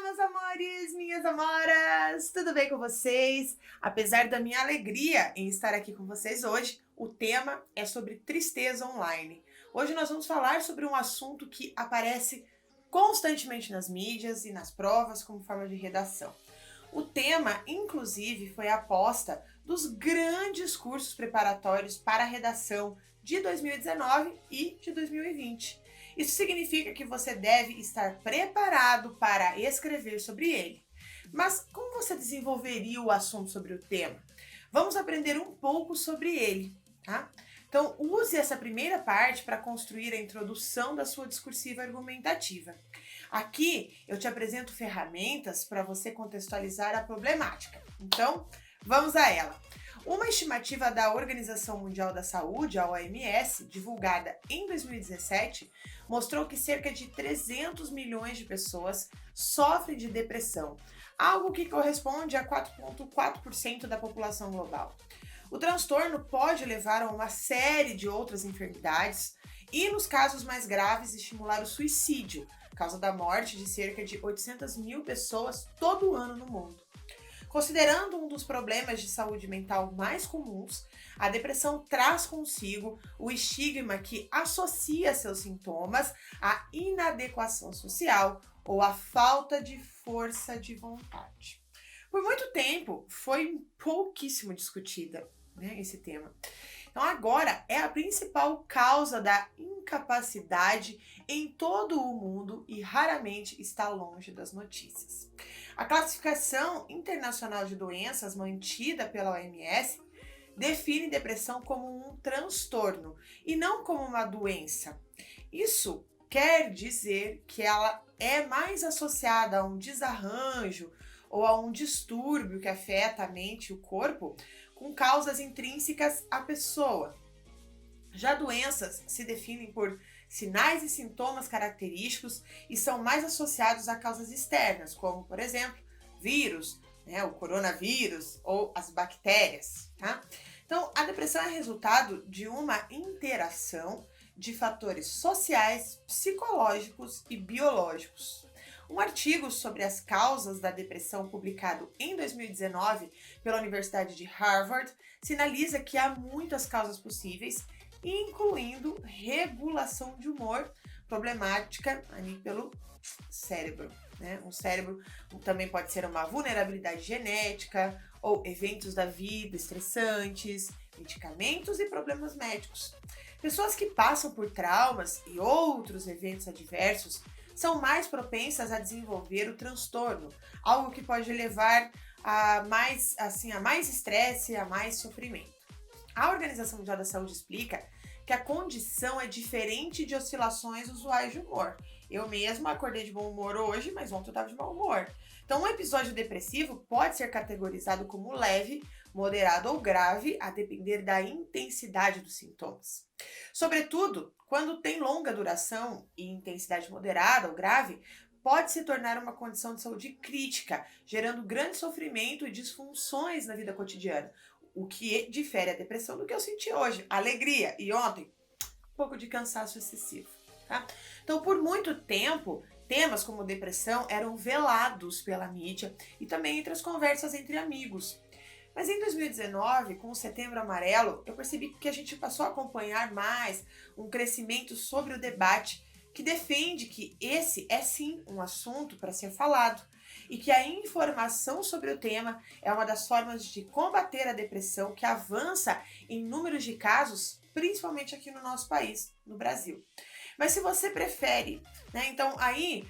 meus amores, minhas amoras! Tudo bem com vocês? Apesar da minha alegria em estar aqui com vocês hoje, o tema é sobre tristeza online. Hoje nós vamos falar sobre um assunto que aparece constantemente nas mídias e nas provas como forma de redação. O tema, inclusive, foi a aposta dos grandes cursos preparatórios para a redação de 2019 e de 2020. Isso significa que você deve estar preparado para escrever sobre ele. Mas como você desenvolveria o assunto sobre o tema? Vamos aprender um pouco sobre ele, tá? Então, use essa primeira parte para construir a introdução da sua discursiva argumentativa. Aqui eu te apresento ferramentas para você contextualizar a problemática. Então, vamos a ela. Uma estimativa da Organização Mundial da Saúde, a OMS, divulgada em 2017, mostrou que cerca de 300 milhões de pessoas sofrem de depressão, algo que corresponde a 4,4% da população global. O transtorno pode levar a uma série de outras enfermidades e, nos casos mais graves, estimular o suicídio, causa da morte de cerca de 800 mil pessoas todo ano no mundo. Considerando um dos problemas de saúde mental mais comuns, a depressão traz consigo o estigma que associa seus sintomas à inadequação social ou à falta de força de vontade. Por muito tempo foi pouquíssimo discutida, esse tema. Então agora é a principal causa da incapacidade em todo o mundo e raramente está longe das notícias. A classificação internacional de doenças mantida pela OMS define depressão como um transtorno e não como uma doença. Isso quer dizer que ela é mais associada a um desarranjo ou a um distúrbio que afeta a mente e o corpo, com causas intrínsecas à pessoa. Já doenças se definem por sinais e sintomas característicos e são mais associados a causas externas, como, por exemplo, vírus, o coronavírus ou as bactérias, tá? Então, a depressão é resultado de uma interação de fatores sociais, psicológicos e biológicos. Um artigo sobre as causas da depressão publicado em 2019 pela Universidade de Harvard sinaliza que há muitas causas possíveis, incluindo regulação de humor, problemática ali pelo cérebro. Um cérebro também pode ser uma vulnerabilidade genética ou eventos da vida estressantes, medicamentos e problemas médicos. Pessoas que passam por traumas e outros eventos adversos são mais propensas a desenvolver o transtorno, algo que pode levar a mais estresse, a mais sofrimento. A Organização Mundial da Saúde explica que a condição é diferente de oscilações usuais de humor. Eu mesma acordei de bom humor hoje, mas ontem eu estava de mau humor. Então, um episódio depressivo pode ser categorizado como leve, moderado ou grave, a depender da intensidade dos sintomas. Sobretudo, quando tem longa duração e intensidade moderada ou grave, pode se tornar uma condição de saúde crítica, gerando grande sofrimento e disfunções na vida cotidiana, o que difere a depressão do que eu senti hoje, alegria, e ontem, um pouco de cansaço excessivo, tá? Então, por muito tempo, temas como depressão eram velados pela mídia e também entre as conversas entre amigos. Mas em 2019, com o Setembro Amarelo, eu percebi que a gente passou a acompanhar mais um crescimento sobre o debate que defende que esse é sim um assunto para ser falado e que a informação sobre o tema é uma das formas de combater a depressão que avança em números de casos, principalmente aqui no nosso país, no Brasil. Mas se você prefere, então aí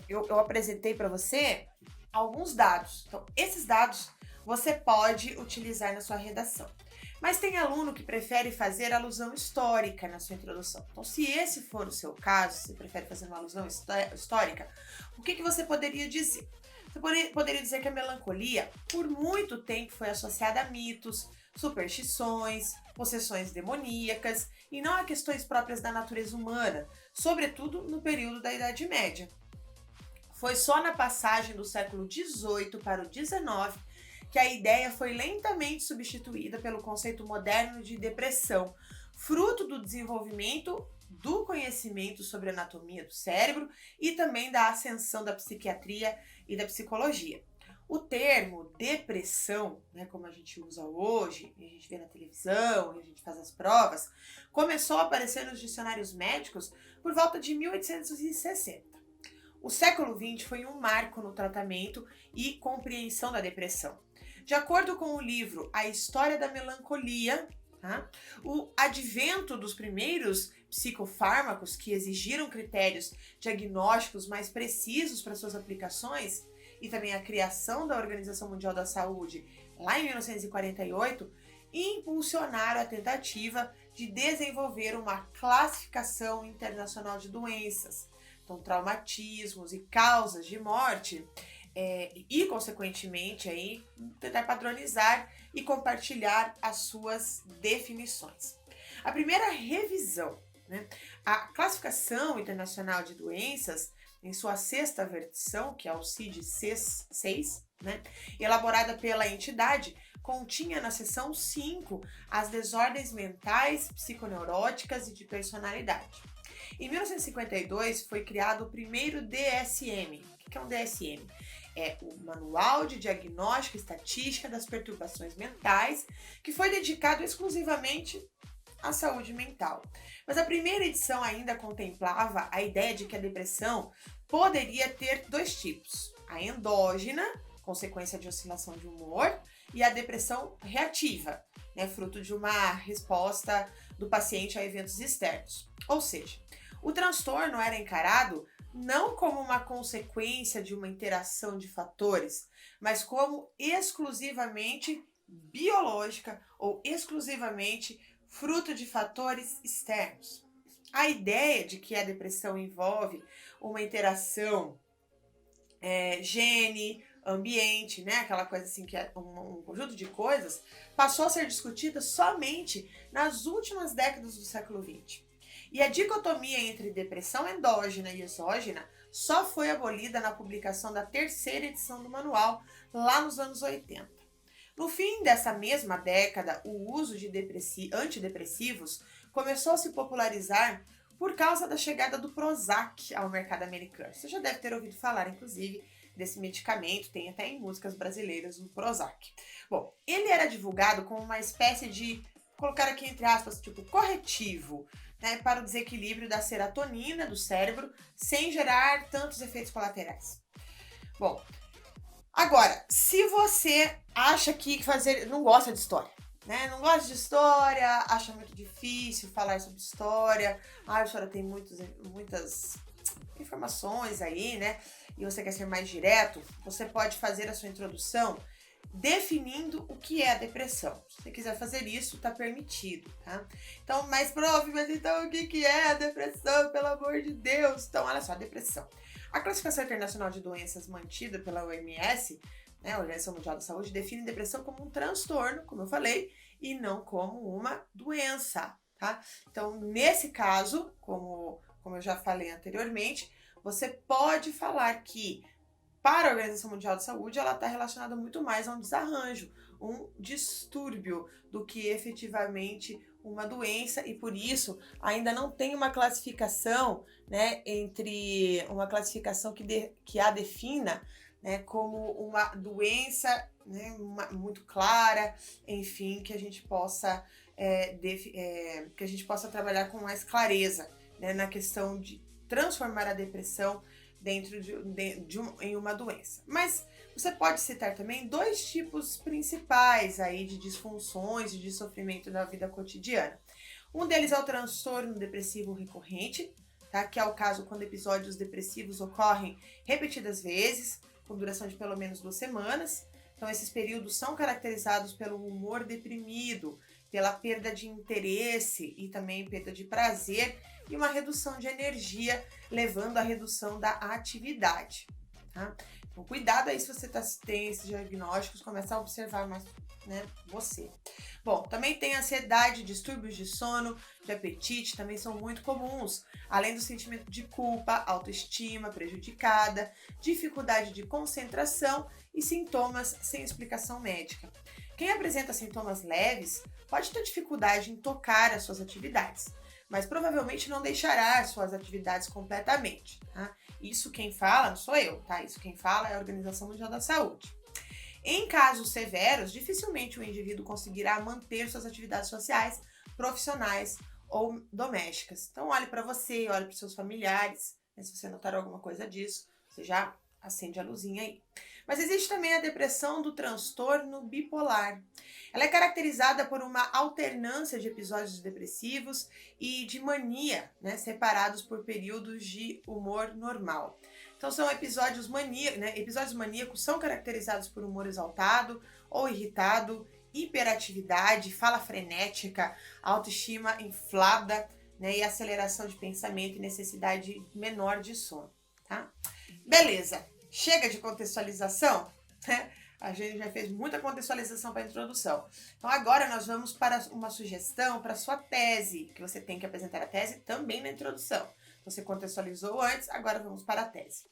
eu apresentei para você alguns dados. Então, esses dados você pode utilizar na sua redação. Mas tem aluno que prefere fazer alusão histórica na sua introdução. Então, se esse for o seu caso, se você prefere fazer uma alusão histórica, o que você poderia dizer? Você poderia dizer que a melancolia, por muito tempo, foi associada a mitos, superstições, possessões demoníacas e não a questões próprias da natureza humana, sobretudo no período da Idade Média. Foi só na passagem do século XVIII para o XIX que a ideia foi lentamente substituída pelo conceito moderno de depressão, fruto do desenvolvimento do conhecimento sobre a anatomia do cérebro e também da ascensão da psiquiatria e da psicologia. O termo depressão, né, como a gente usa hoje, a gente vê na televisão, a gente faz as provas, começou a aparecer nos dicionários médicos por volta de 1860. O século XX foi um marco no tratamento e compreensão da depressão. De acordo com o livro A História da Melancolia, o advento dos primeiros psicofármacos que exigiram critérios diagnósticos mais precisos para suas aplicações e também a criação da Organização Mundial da Saúde lá em 1948 impulsionaram a tentativa de desenvolver uma classificação internacional de doenças, então traumatismos e causas de morte, e consequentemente aí tentar padronizar e compartilhar as suas definições. A primeira revisão, né, a Classificação Internacional de Doenças, em sua sexta versão, que é o CID-6, né, elaborada pela entidade, continha na seção 5 as desordens mentais, psiconeuróticas e de personalidade. Em 1952 foi criado o primeiro DSM. O que é um DSM? É o Manual de Diagnóstico e Estatística das Perturbações Mentais, que foi dedicado exclusivamente à saúde mental. Mas a primeira edição ainda contemplava a ideia de que a depressão poderia ter dois tipos: a endógena, consequência de oscilação de humor, e a depressão reativa, né, fruto de uma resposta do paciente a eventos externos. Ou seja, o transtorno era encarado não como uma consequência de uma interação de fatores, mas como exclusivamente biológica ou exclusivamente fruto de fatores externos. A ideia de que a depressão envolve uma interação gene, ambiente, né, aquela coisa assim que é um conjunto de coisas, passou a ser discutida somente nas últimas décadas do século XX. E a dicotomia entre depressão endógena e exógena só foi abolida na publicação da terceira edição do manual, lá nos anos 80. No fim dessa mesma década, o uso de antidepressivos começou a se popularizar por causa da chegada do Prozac ao mercado americano. Você já deve ter ouvido falar, inclusive, desse medicamento, tem até em músicas brasileiras o Prozac. Bom, ele era divulgado como uma espécie de, colocar aqui entre aspas, tipo corretivo, né, para o desequilíbrio da serotonina do cérebro, sem gerar tantos efeitos colaterais. Bom, agora, se você acha que não gosta de história, né, não gosta de história, acha muito difícil falar sobre história, a história tem muitas informações aí, né, e você quer ser mais direto, você pode fazer a sua introdução definindo o que é a depressão. Se você quiser fazer isso, tá permitido, tá? Então, mas então o que é a depressão, pelo amor de Deus? Então, olha só, a depressão. A Classificação Internacional de Doenças mantida pela OMS, né, a Organização Mundial da Saúde, define depressão como um transtorno, como eu falei, e não como uma doença, tá? Então, nesse caso, como eu já falei anteriormente, você pode falar que para a Organização Mundial da Saúde, ela está relacionada muito mais a um desarranjo, um distúrbio, do que efetivamente uma doença, e por isso ainda não tem uma classificação, né, entre uma classificação que a defina, né, como uma doença, né, muito clara, enfim, que a gente possa trabalhar com mais clareza, né, na questão de transformar a depressão em uma doença. Mas você pode citar também dois tipos principais aí de disfunções e de sofrimento na vida cotidiana. Um deles é o transtorno depressivo recorrente, tá? Que é o caso quando episódios depressivos ocorrem repetidas vezes, com duração de pelo menos 2 semanas. Então, esses períodos são caracterizados pelo humor deprimido, pela perda de interesse e também perda de prazer e uma redução de energia, levando à redução da atividade, tá? Então, cuidado aí se você tem esses diagnósticos, começar a observar mais, né, você. Bom, também tem ansiedade, distúrbios de sono, de apetite, também são muito comuns, além do sentimento de culpa, autoestima prejudicada, dificuldade de concentração e sintomas sem explicação médica. Quem apresenta sintomas leves pode ter dificuldade em tocar as suas atividades, mas provavelmente não deixará suas atividades completamente, tá? Isso quem fala não sou eu, tá? Isso quem fala é a Organização Mundial da Saúde. Em casos severos, dificilmente o indivíduo conseguirá manter suas atividades sociais, profissionais ou domésticas. Então olhe para você, olhe para os seus familiares, né? Se você notar alguma coisa disso, você já acende a luzinha aí. Mas existe também a depressão do transtorno bipolar. Ela é caracterizada por uma alternância de episódios depressivos e de mania, né, separados por períodos de humor normal. Então são episódios maníacos, né? Episódios maníacos são caracterizados por humor exaltado ou irritado, hiperatividade, fala frenética, autoestima inflada, né, e aceleração de pensamento e necessidade menor de sono, tá? Beleza. Chega de contextualização, né? A gente já fez muita contextualização para a introdução. Então agora nós vamos para uma sugestão para a sua tese, que você tem que apresentar a tese também na introdução. Você contextualizou antes, agora vamos para a tese.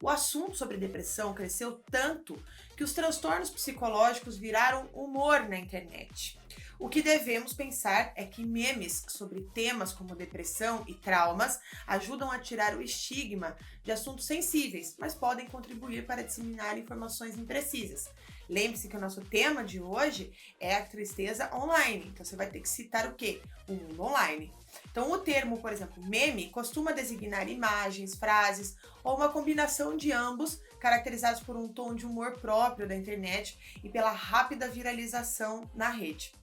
O assunto sobre depressão cresceu tanto que os transtornos psicológicos viraram humor na internet. O que devemos pensar é que memes sobre temas como depressão e traumas ajudam a tirar o estigma de assuntos sensíveis, mas podem contribuir para disseminar informações imprecisas. Lembre-se que o nosso tema de hoje é a tristeza online. Então você vai ter que citar o quê? O mundo online. Então o termo, por exemplo, meme, costuma designar imagens, frases ou uma combinação de ambos, caracterizados por um tom de humor próprio da internet e pela rápida viralização na rede.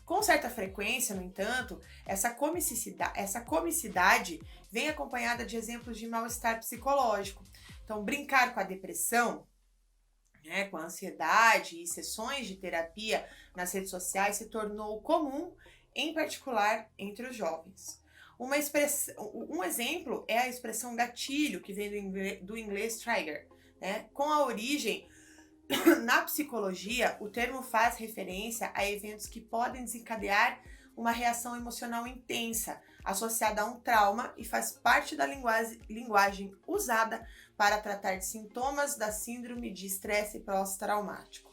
Com certa frequência, no entanto, essa comicidade vem acompanhada de exemplos de mal-estar psicológico. Então, brincar com a depressão, né, com a ansiedade e sessões de terapia nas redes sociais se tornou comum, em particular entre os jovens. Um exemplo é a expressão gatilho, que vem do inglês trigger, né? Com a origem na psicologia, o termo faz referência a eventos que podem desencadear uma reação emocional intensa, associada a um trauma, e faz parte da linguagem usada para tratar de sintomas da síndrome de estresse pós-traumático.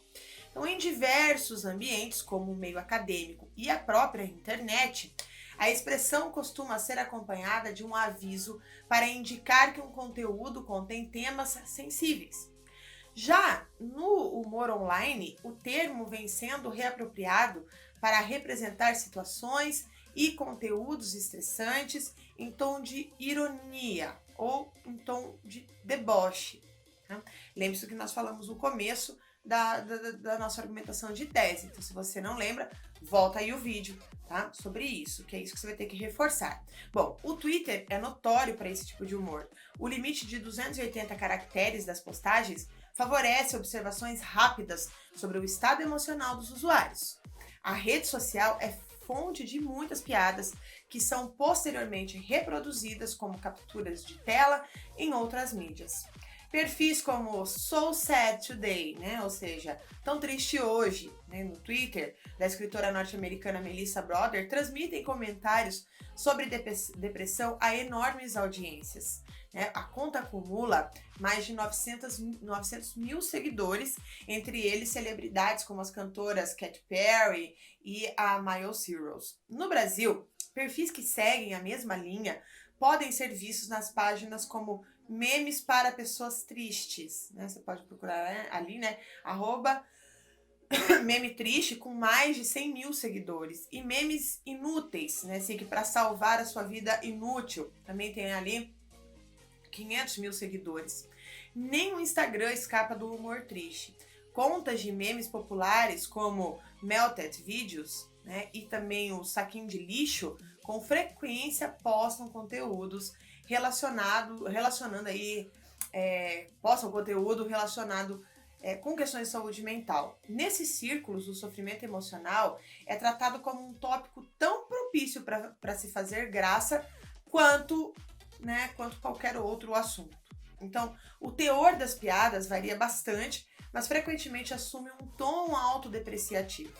Então, em diversos ambientes, como o meio acadêmico e a própria internet, a expressão costuma ser acompanhada de um aviso para indicar que um conteúdo contém temas sensíveis. Já no humor online, o termo vem sendo reapropriado para representar situações e conteúdos estressantes em tom de ironia ou em tom de deboche. Tá? Lembre-se que nós falamos no começo da nossa argumentação de tese. Então, se você não lembra, volta aí o vídeo, tá? Sobre isso, que é isso que você vai ter que reforçar. Bom, o Twitter é notório para esse tipo de humor. O limite de 280 caracteres das postagens favorece observações rápidas sobre o estado emocional dos usuários. A rede social é fonte de muitas piadas que são posteriormente reproduzidas como capturas de tela em outras mídias. Perfis como So Sad Today, né? Ou seja, tão triste hoje, né? No Twitter, da escritora norte-americana Melissa Broder, transmitem comentários sobre depressão a enormes audiências. Né? A conta acumula mais de 900 mil seguidores, entre eles celebridades como as cantoras Katy Perry e a Miley Cyrus. No Brasil, perfis que seguem a mesma linha podem ser vistos nas páginas como memes para pessoas tristes, né? Você pode procurar, né, ali, né? @meme triste, com mais de 100 mil seguidores. E memes inúteis, né? Assim, que para salvar a sua vida inútil, também tem ali 500 mil seguidores. Nem o Instagram escapa do humor triste. Contas de memes populares como Melted Videos, né, e também o Saquinho de Lixo, com frequência postam conteúdos postam conteúdo relacionado com questões de saúde mental. Nesses círculos, o sofrimento emocional é tratado como um tópico tão propício para se fazer graça quanto qualquer outro assunto. Então, o teor das piadas varia bastante, mas frequentemente assume um tom autodepreciativo.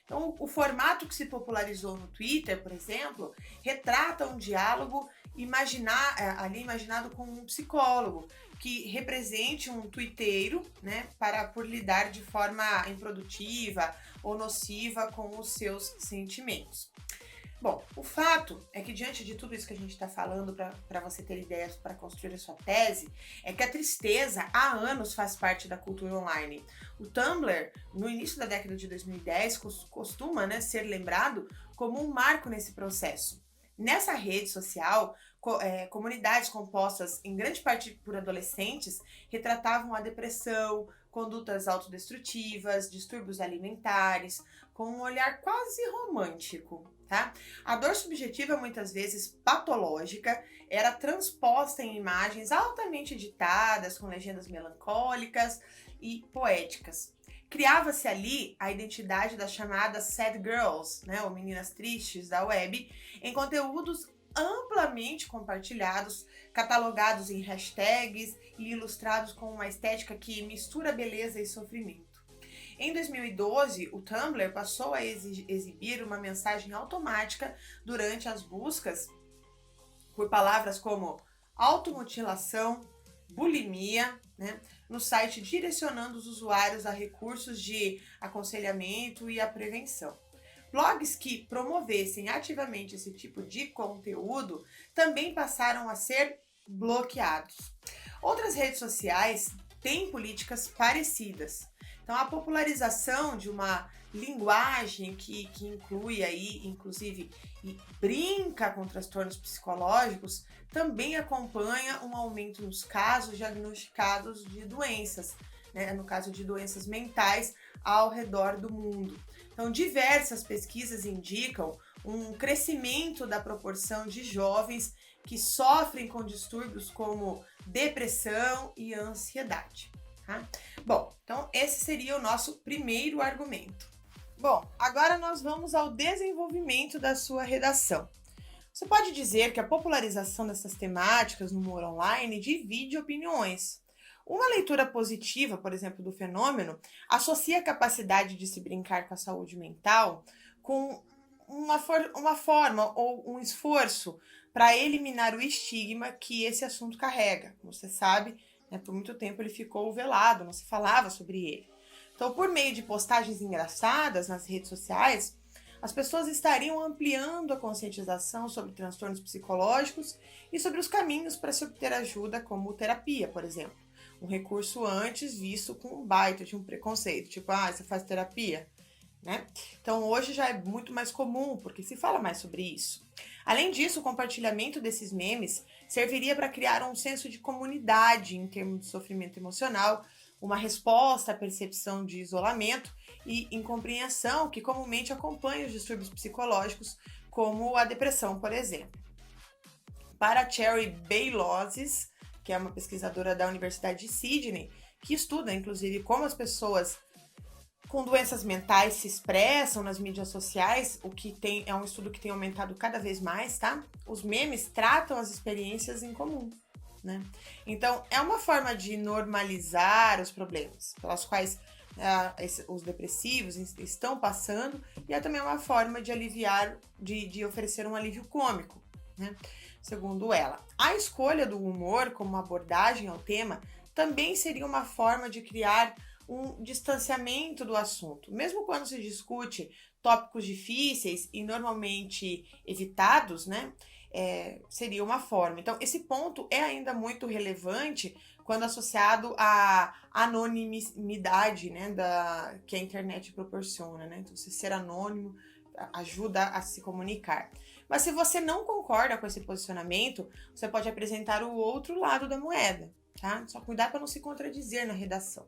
Então, o formato que se popularizou no Twitter, por exemplo, retrata um diálogo imaginado com um psicólogo que represente um tuiteiro, né, por lidar de forma improdutiva ou nociva com os seus sentimentos. Bom, o fato é que diante de tudo isso que a gente está falando, para você ter ideias para construir a sua tese, é que a tristeza há anos faz parte da cultura online. O Tumblr, no início da década de 2010, costuma, né, ser lembrado como um marco nesse processo. Nessa rede social, comunidades compostas em grande parte por adolescentes retratavam a depressão, condutas autodestrutivas, distúrbios alimentares, com um olhar quase romântico. Tá? A dor subjetiva, muitas vezes patológica, era transposta em imagens altamente editadas, com legendas melancólicas e poéticas. Criava-se ali a identidade das chamadas sad girls, né, ou meninas tristes da web, em conteúdos amplamente compartilhados, catalogados em hashtags e ilustrados com uma estética que mistura beleza e sofrimento. Em 2012, o Tumblr passou a exibir uma mensagem automática durante as buscas por palavras como automutilação, bulimia, né, no site, direcionando os usuários a recursos de aconselhamento e a prevenção. Blogs que promovessem ativamente esse tipo de conteúdo também passaram a ser bloqueados. Outras redes sociais têm políticas parecidas. Então, a popularização de uma linguagem que inclui aí, inclusive, e brinca com transtornos psicológicos, também acompanha um aumento nos casos diagnosticados de doenças, né? No caso de doenças mentais ao redor do mundo. Então, diversas pesquisas indicam um crescimento da proporção de jovens que sofrem com distúrbios como depressão e ansiedade. Tá? Bom, então esse seria o nosso primeiro argumento. Bom, agora nós vamos ao desenvolvimento da sua redação. Você pode dizer que a popularização dessas temáticas no humor online divide opiniões. Uma leitura positiva, por exemplo, do fenômeno, associa a capacidade de se brincar com a saúde mental com uma forma ou um esforço para eliminar o estigma que esse assunto carrega. Como você sabe, por muito tempo ele ficou velado, não se falava sobre ele. Então, por meio de postagens engraçadas nas redes sociais, as pessoas estariam ampliando a conscientização sobre transtornos psicológicos e sobre os caminhos para se obter ajuda, como terapia, por exemplo. Um recurso antes visto com um baita de um preconceito, tipo, você faz terapia? Né? Então, hoje já é muito mais comum, porque se fala mais sobre isso. Além disso, o compartilhamento desses memes serviria para criar um senso de comunidade em termos de sofrimento emocional, uma resposta à percepção de isolamento e incompreensão que comumente acompanha os distúrbios psicológicos, como a depressão, por exemplo. Para Cherry Bailozes, que é uma pesquisadora da Universidade de Sydney, que estuda, inclusive, como as pessoas com doenças mentais se expressam nas mídias sociais, é um estudo que tem aumentado cada vez mais, tá? Os memes tratam as experiências em comum, né? Então, é uma forma de normalizar os problemas pelas quais os depressivos estão passando, e é também uma forma de aliviar, de oferecer um alívio cômico, né? Segundo ela, a escolha do humor como abordagem ao tema também seria uma forma de criar um distanciamento do assunto. Mesmo quando se discute tópicos difíceis e normalmente evitados, né, seria uma forma. Então, esse ponto é ainda muito relevante quando associado à anonimidade, né, que a internet proporciona, né? Então, você ser anônimo ajuda a se comunicar. Mas se você não concorda com esse posicionamento, você pode apresentar o outro lado da moeda, tá? Só cuidar para não se contradizer na redação.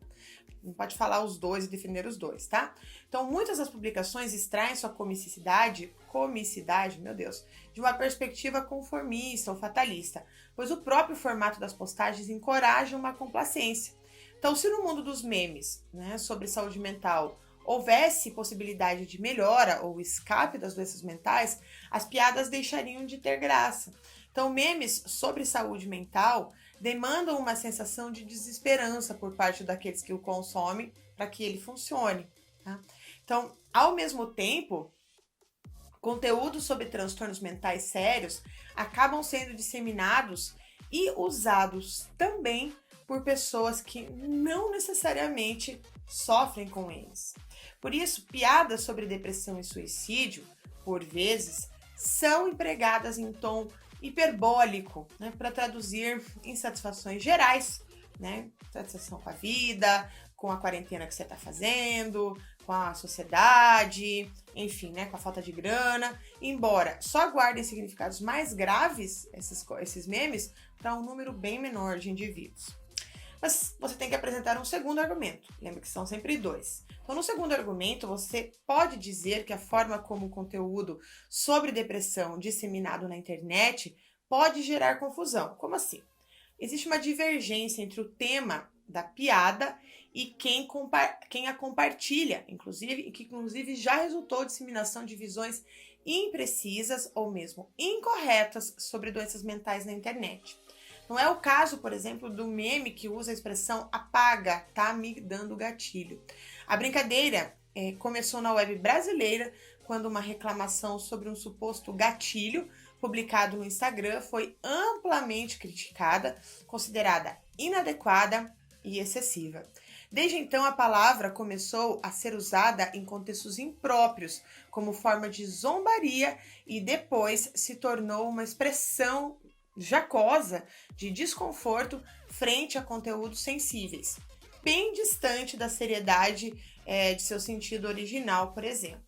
Não pode falar os dois e defender os dois, tá? Então, muitas das publicações extraem sua comicidade, meu Deus, de uma perspectiva conformista ou fatalista, pois o próprio formato das postagens encoraja uma complacência. Então, se no mundo dos memes, né, sobre saúde mental, houvesse possibilidade de melhora ou escape das doenças mentais, as piadas deixariam de ter graça. Então, memes sobre saúde mental demandam uma sensação de desesperança por parte daqueles que o consomem para que ele funcione. Tá? Então, ao mesmo tempo, conteúdos sobre transtornos mentais sérios acabam sendo disseminados e usados também por pessoas que não necessariamente sofrem com eles. Por isso, piadas sobre depressão e suicídio, por vezes, são empregadas em tom hiperbólico, né, para traduzir insatisfações gerais, né, satisfação com a vida, com a quarentena que você está fazendo, com a sociedade, enfim, né, com a falta de grana, embora só guardem significados mais graves, esses memes, para um número bem menor de indivíduos. Mas você tem que apresentar um segundo argumento. Lembra que são sempre dois. Então, no segundo argumento, você pode dizer que a forma como o conteúdo sobre depressão disseminado na internet pode gerar confusão. Como assim? Existe uma divergência entre o tema da piada e quem a compartilha, inclusive, e que inclusive já resultou em disseminação de visões imprecisas ou mesmo incorretas sobre doenças mentais na internet. Não é o caso, por exemplo, do meme que usa a expressão apaga, tá me dando gatilho. A brincadeira começou na web brasileira, quando uma reclamação sobre um suposto gatilho publicado no Instagram foi amplamente criticada, considerada inadequada e excessiva. Desde então, a palavra começou a ser usada em contextos impróprios, como forma de zombaria, e depois se tornou uma expressão jacosa de desconforto frente a conteúdos sensíveis, bem distante da seriedade de seu sentido original, por exemplo.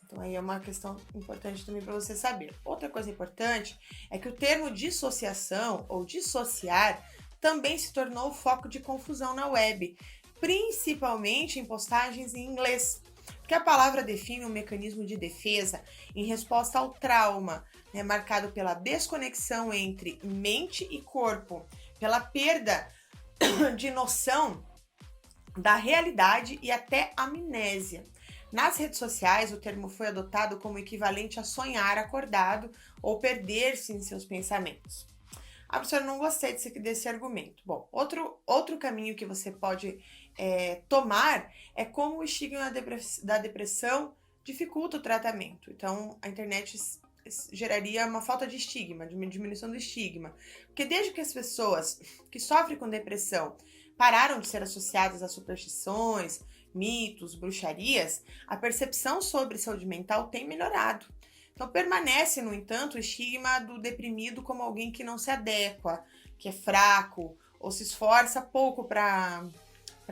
Então aí é uma questão importante também para você saber. Outra coisa importante é que o termo dissociação ou dissociar também se tornou foco de confusão na web, principalmente em postagens em inglês, porque a palavra define um mecanismo de defesa em resposta ao trauma, né, marcado pela desconexão entre mente e corpo, pela perda de noção da realidade e até amnésia. Nas redes sociais, o termo foi adotado como equivalente a sonhar acordado ou perder-se em seus pensamentos. Ah, professora, não gostei desse argumento. Bom, outro caminho que você pode tomar é como o estigma da depressão dificulta o tratamento. Então, a internet geraria uma falta de estigma, de uma diminuição do estigma. Porque desde que as pessoas que sofrem com depressão pararam de ser associadas a superstições, mitos, bruxarias, a percepção sobre saúde mental tem melhorado. Então, permanece, no entanto, o estigma do deprimido como alguém que não se adequa, que é fraco ou se esforça pouco para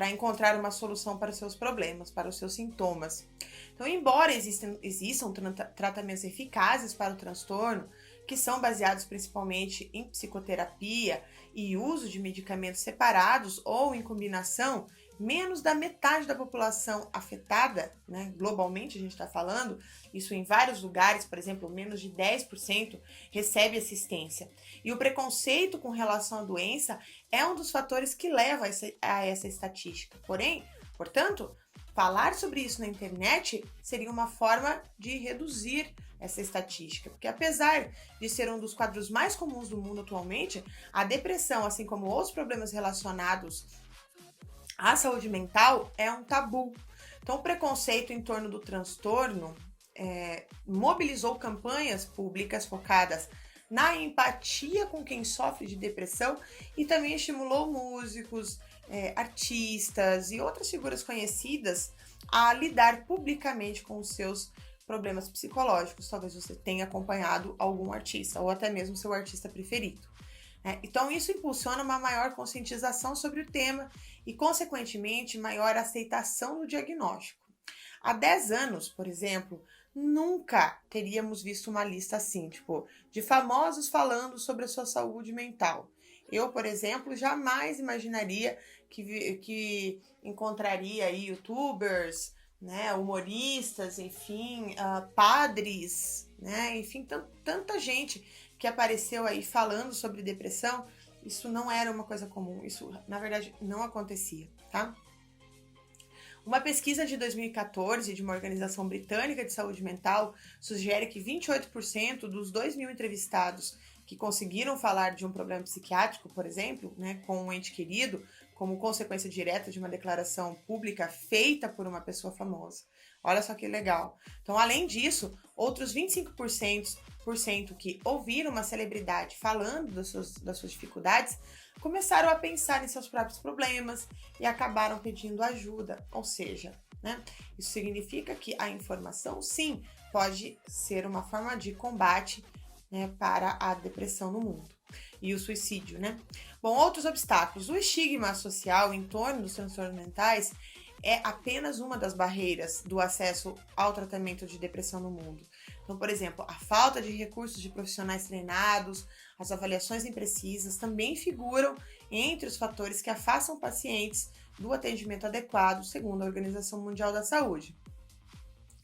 encontrar uma solução para os seus problemas, para os seus sintomas. Então, embora existam tratamentos eficazes para o transtorno, que são baseados principalmente em psicoterapia e uso de medicamentos separados ou em combinação, menos da metade da população afetada, né, globalmente a gente está falando, isso em vários lugares, por exemplo, menos de 10% recebe assistência. E o preconceito com relação à doença é um dos fatores que leva a essa estatística. Portanto, falar sobre isso na internet seria uma forma de reduzir essa estatística, porque apesar de ser um dos quadros mais comuns do mundo atualmente, a depressão, assim como outros problemas relacionados à saúde mental, é um tabu. Então, o preconceito em torno do transtorno mobilizou campanhas públicas focadas na empatia com quem sofre de depressão e também estimulou músicos, artistas e outras figuras conhecidas a lidar publicamente com os seus problemas psicológicos. Talvez você tenha acompanhado algum artista ou até mesmo seu artista preferido. Então, isso impulsiona uma maior conscientização sobre o tema e, consequentemente, maior aceitação do diagnóstico. Há 10 anos, por exemplo, nunca teríamos visto uma lista assim, de famosos falando sobre a sua saúde mental. Eu, por exemplo, jamais imaginaria que encontraria aí youtubers, né, humoristas, enfim, padres, né, enfim, tanta gente que apareceu aí falando sobre depressão. Isso não era uma coisa comum, isso na verdade não acontecia, tá? Uma pesquisa de 2014 de uma organização britânica de saúde mental sugere que 28% dos 2.000 entrevistados que conseguiram falar de um problema psiquiátrico, por exemplo, né, com um ente querido, como consequência direta de uma declaração pública feita por uma pessoa famosa. Olha só que legal. Então, além disso, outros 25% que ouviram uma celebridade falando das suas dificuldades começaram a pensar em seus próprios problemas e acabaram pedindo ajuda. Ou seja, né? Isso significa que a informação, sim, pode ser uma forma de combate, né, para a depressão no mundo e o suicídio, né? Bom, outros obstáculos. O estigma social em torno dos transtornos mentais é apenas uma das barreiras do acesso ao tratamento de depressão no mundo. Então, por exemplo, a falta de recursos de profissionais treinados, as avaliações imprecisas também figuram entre os fatores que afastam pacientes do atendimento adequado, segundo a Organização Mundial da Saúde.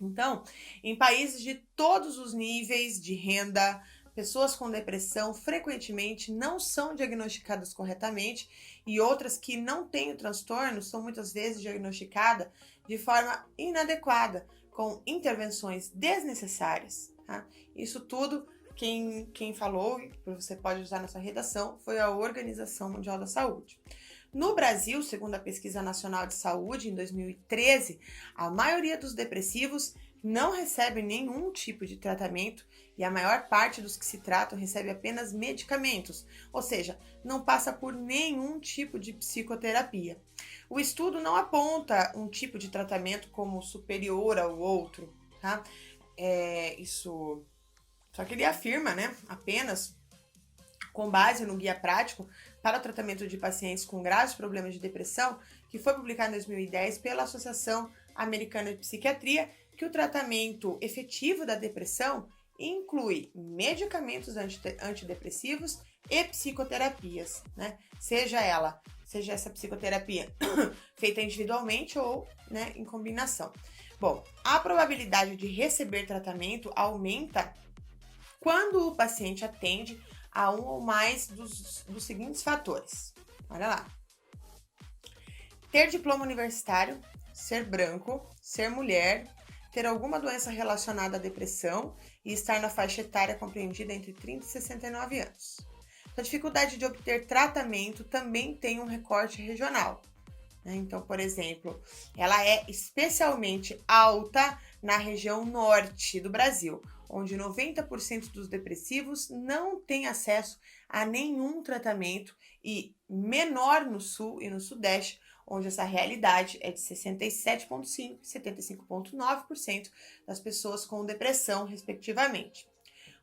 Então, em países de todos os níveis de renda, pessoas com depressão frequentemente não são diagnosticadas corretamente e outras que não têm o transtorno são muitas vezes diagnosticadas de forma inadequada, com intervenções desnecessárias. Tá? Isso tudo, quem falou, que você pode usar na sua redação, foi a Organização Mundial da Saúde. No Brasil, segundo a Pesquisa Nacional de Saúde, em 2013, a maioria dos depressivos não recebe nenhum tipo de tratamento e a maior parte dos que se tratam recebe apenas medicamentos, ou seja, não passa por nenhum tipo de psicoterapia. O estudo não aponta um tipo de tratamento como superior ao outro, tá? Só que ele afirma, né, apenas com base no guia prático para o tratamento de pacientes com graves problemas de depressão, que foi publicado em 2010 pela Associação Americana de Psiquiatria, que o tratamento efetivo da depressão inclui medicamentos antidepressivos e psicoterapias, né? Seja essa psicoterapia feita individualmente ou, né, em combinação. Bom, a probabilidade de receber tratamento aumenta quando o paciente atende a um ou mais dos seguintes fatores. Olha lá. Ter diploma universitário, ser branco, ser mulher, ter alguma doença relacionada à depressão e estar na faixa etária compreendida entre 30 e 69 anos. A dificuldade de obter tratamento também tem um recorte regional. Então, por exemplo, ela é especialmente alta na região norte do Brasil, onde 90% dos depressivos não têm acesso a nenhum tratamento, e menor no sul e no sudeste, onde essa realidade é de 67,5% e 75,9% das pessoas com depressão, respectivamente.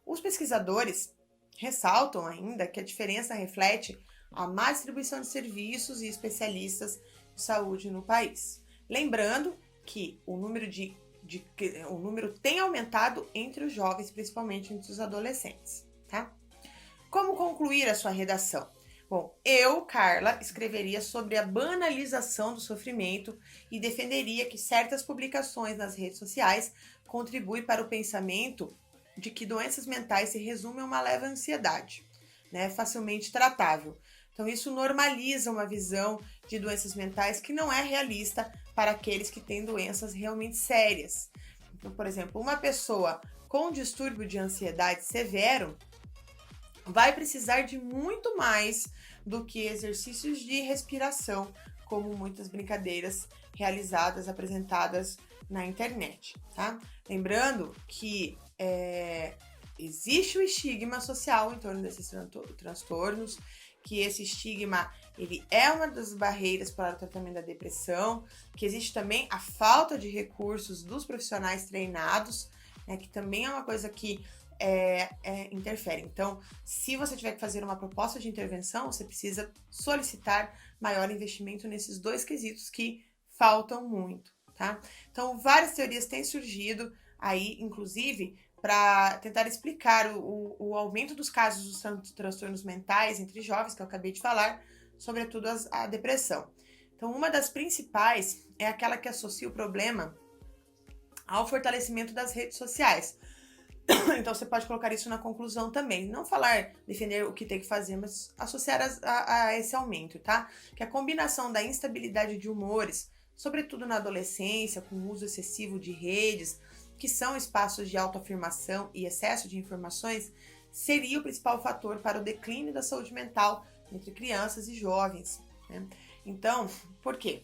Os pesquisadores ressaltam ainda que a diferença reflete a má distribuição de serviços e especialistas de saúde no país. Lembrando que o número tem aumentado entre os jovens, principalmente entre os adolescentes, tá? Como concluir a sua redação? Bom, eu, Carla, escreveria sobre a banalização do sofrimento e defenderia que certas publicações nas redes sociais contribuem para o pensamento de que doenças mentais se resumem a uma leve ansiedade, né, facilmente tratável. Então, isso normaliza uma visão de doenças mentais que não é realista para aqueles que têm doenças realmente sérias. Então, por exemplo, uma pessoa com distúrbio de ansiedade severo vai precisar de muito mais do que exercícios de respiração, como muitas brincadeiras apresentadas na internet, tá? Lembrando que existe o estigma social em torno desses transtornos, que esse estigma ele é uma das barreiras para o tratamento da depressão, que existe também a falta de recursos dos profissionais treinados, né, que também é uma coisa que interfere. Então, se você tiver que fazer uma proposta de intervenção, você precisa solicitar maior investimento nesses dois quesitos que faltam muito, tá? Então, várias teorias têm surgido aí, inclusive, para tentar explicar o aumento dos casos dos transtornos mentais entre jovens, que eu acabei de falar, sobretudo a depressão. Então, uma das principais é aquela que associa o problema ao fortalecimento das redes sociais. Então, você pode colocar isso na conclusão também. Não defender o que tem que fazer, mas associar a esse aumento, tá? Que a combinação da instabilidade de humores, sobretudo na adolescência, com o uso excessivo de redes, que são espaços de autoafirmação e excesso de informações, seria o principal fator para o declínio da saúde mental entre crianças e jovens, né? Então, por quê?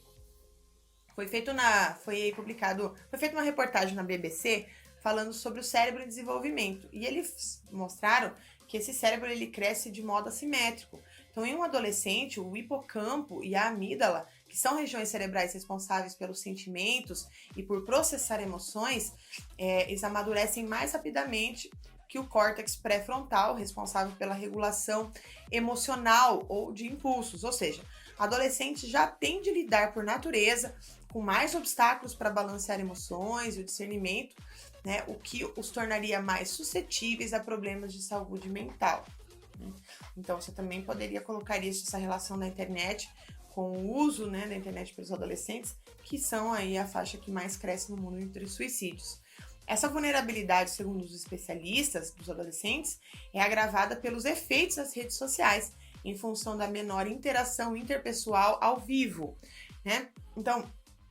Foi feita uma reportagem na BBC falando sobre o cérebro em desenvolvimento, e eles mostraram que esse cérebro ele cresce de modo assimétrico. Então, em um adolescente, o hipocampo e a amígdala, que são regiões cerebrais responsáveis pelos sentimentos e por processar emoções, eles amadurecem mais rapidamente que o córtex pré-frontal, responsável pela regulação emocional ou de impulsos. Ou seja, adolescentes já têm de lidar por natureza com mais obstáculos para balancear emoções e o discernimento, né, o que os tornaria mais suscetíveis a problemas de saúde mental. Então, você também poderia colocar essa relação da internet com o uso, né, da internet pelos adolescentes, que são aí a faixa que mais cresce no mundo entre os suicídios. Essa vulnerabilidade, segundo os especialistas dos adolescentes, é agravada pelos efeitos das redes sociais, em função da menor interação interpessoal ao vivo, né? Então,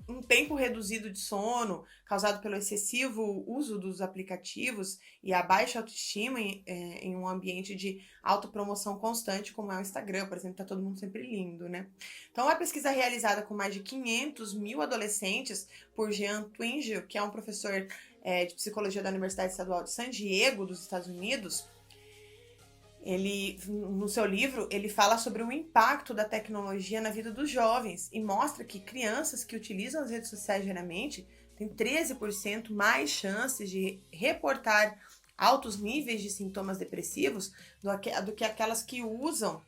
um tempo reduzido de sono, causado pelo excessivo uso dos aplicativos e a baixa autoestima em um ambiente de autopromoção constante, como é o Instagram, por exemplo, tá todo mundo sempre lindo, né? Então, uma pesquisa realizada com mais de 500 mil adolescentes por Jean Twenge, que é um professor de psicologia da Universidade Estadual de San Diego, dos Estados Unidos, ele, no seu livro, ele fala sobre o impacto da tecnologia na vida dos jovens e mostra que crianças que utilizam as redes sociais diariamente têm 13% mais chances de reportar altos níveis de sintomas depressivos do que aquelas que usam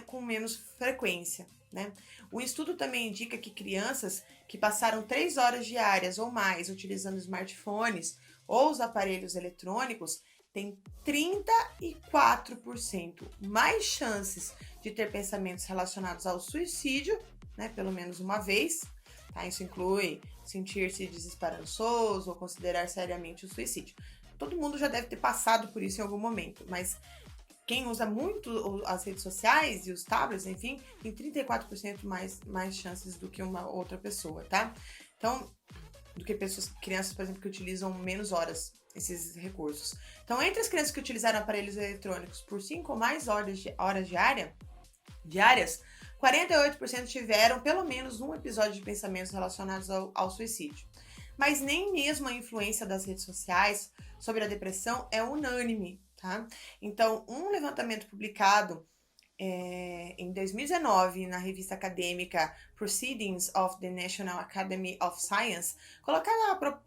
com menos frequência, né? O estudo também indica que crianças que passaram 3 horas diárias ou mais utilizando smartphones ou os aparelhos eletrônicos tem 34% mais chances de ter pensamentos relacionados ao suicídio, né, pelo menos uma vez, tá? Isso inclui sentir-se desesperançoso ou considerar seriamente o suicídio. Todo mundo já deve ter passado por isso em algum momento, mas quem usa muito as redes sociais e os tablets, enfim, tem 34% mais chances do que uma outra pessoa, tá? Então, do que crianças, por exemplo, que utilizam menos horas esses recursos. Então, entre as crianças que utilizaram aparelhos eletrônicos por 5 ou mais horas diárias, 48% tiveram pelo menos um episódio de pensamentos relacionados ao suicídio. Mas nem mesmo a influência das redes sociais sobre a depressão é unânime, tá? Então, um levantamento publicado em 2019, na revista acadêmica Proceedings of the National Academy of Science,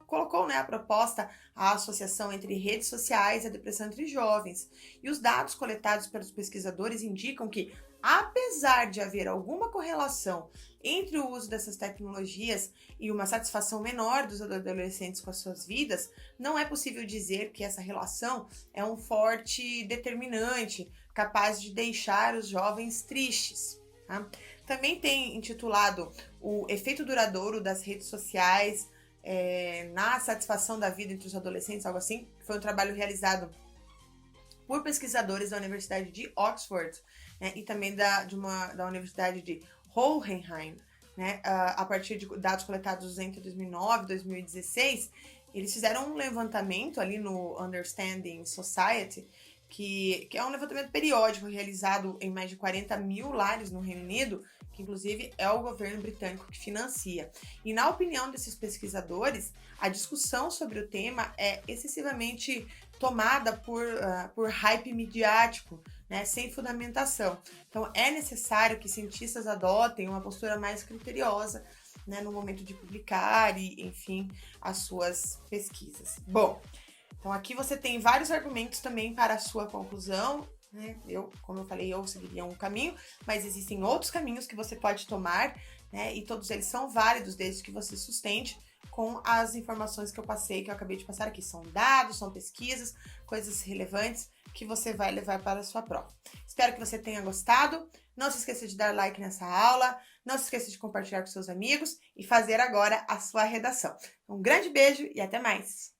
colocou, né, a proposta à associação entre redes sociais e a depressão entre jovens. E os dados coletados pelos pesquisadores indicam que, apesar de haver alguma correlação entre o uso dessas tecnologias e uma satisfação menor dos adolescentes com as suas vidas, não é possível dizer que essa relação é um forte determinante capaz de deixar os jovens tristes. Tá? Também tem intitulado o efeito duradouro das redes sociais na satisfação da vida entre os adolescentes, algo assim. Foi um trabalho realizado por pesquisadores da Universidade de Oxford, né, e também da Universidade de Hohenheim, né, a partir de dados coletados entre 2009 e 2016, eles fizeram um levantamento ali no Understanding Society, que é um levantamento periódico realizado em mais de 40 mil lares no Reino Unido, que inclusive é o governo britânico que financia. E na opinião desses pesquisadores, a discussão sobre o tema é excessivamente tomada por hype midiático, né, sem fundamentação. Então é necessário que cientistas adotem uma postura mais criteriosa, né, no momento de publicar e, enfim, as suas pesquisas. Bom, então aqui você tem vários argumentos também para a sua conclusão, né? Como eu falei, eu seguiria um caminho, mas existem outros caminhos que você pode tomar, né? E todos eles são válidos desde que você sustente com as informações que eu acabei de passar aqui. São dados, são pesquisas, coisas relevantes que você vai levar para a sua prova. Espero que você tenha gostado. Não se esqueça de dar like nessa aula, não se esqueça de compartilhar com seus amigos e fazer agora a sua redação. Um grande beijo e até mais!